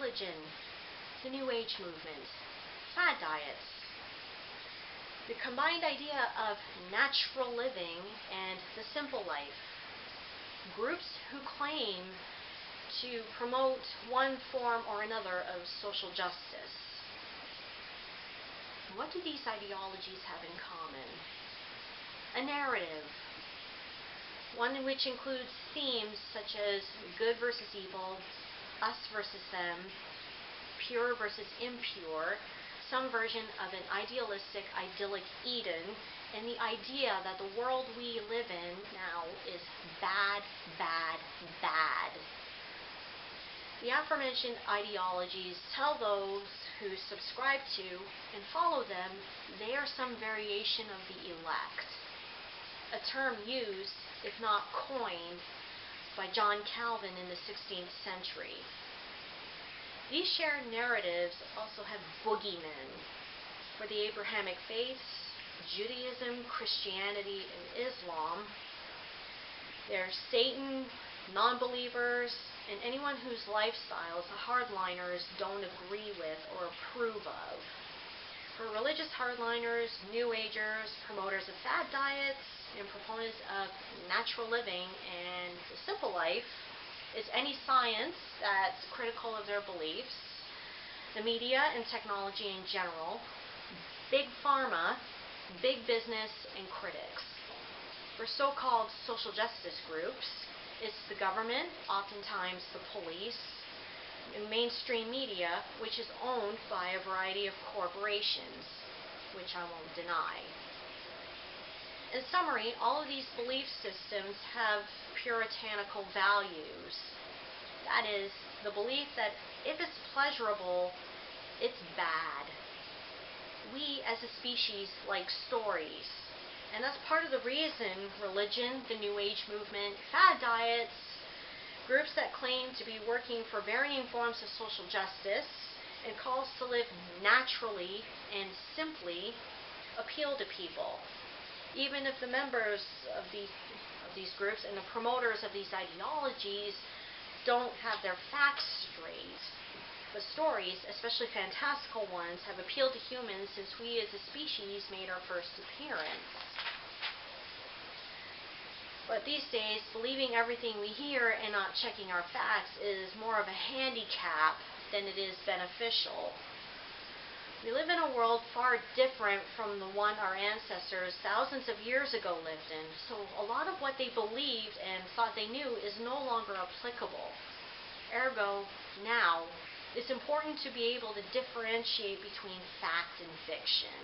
religion, the New Age movement, fad diets, the combined idea of natural living and the simple life, groups who claim to promote one form or another of social justice. What do these ideologies have in common? A narrative, one which includes themes such as good versus evil, us versus them, pure versus impure, some version of an idealistic, idyllic Eden, and the idea that the world we live in now is bad, bad, bad. The aforementioned ideologies tell those who subscribe to and follow them they are some variation of the elect, a term used, if not coined, by John Calvin in the 16th century. These shared narratives also have boogeymen for the Abrahamic faiths, Judaism, Christianity, and Islam. There's Satan, non-believers, and anyone whose lifestyles the hardliners don't agree with or approve of. For religious hardliners, New Agers, promoters of fad diets, and proponents of natural living and the simple life is any science that's critical of their beliefs, the media and technology in general, big pharma, big business, and critics. For so-called social justice groups, it's the government, oftentimes the police, and mainstream media, which is owned by a variety of corporations, which I won't deny. In summary, all of these belief systems have puritanical values. That is, the belief that if it's pleasurable, it's bad. We as a species like stories. And that's part of the reason religion, the New Age movement, fad diets, groups that claim to be working for varying forms of social justice and calls to live naturally and simply appeal to people. Even if the members of these groups and the promoters of these ideologies don't have their facts straight. The stories, especially fantastical ones, have appealed to humans since we as a species made our first appearance. But these days, believing everything we hear and not checking our facts is more of a handicap than it is beneficial. We live in a world far different from the one our ancestors thousands of years ago lived in, so a lot of what they believed and thought they knew is no longer applicable. Ergo, now, it's important to be able to differentiate between fact and fiction.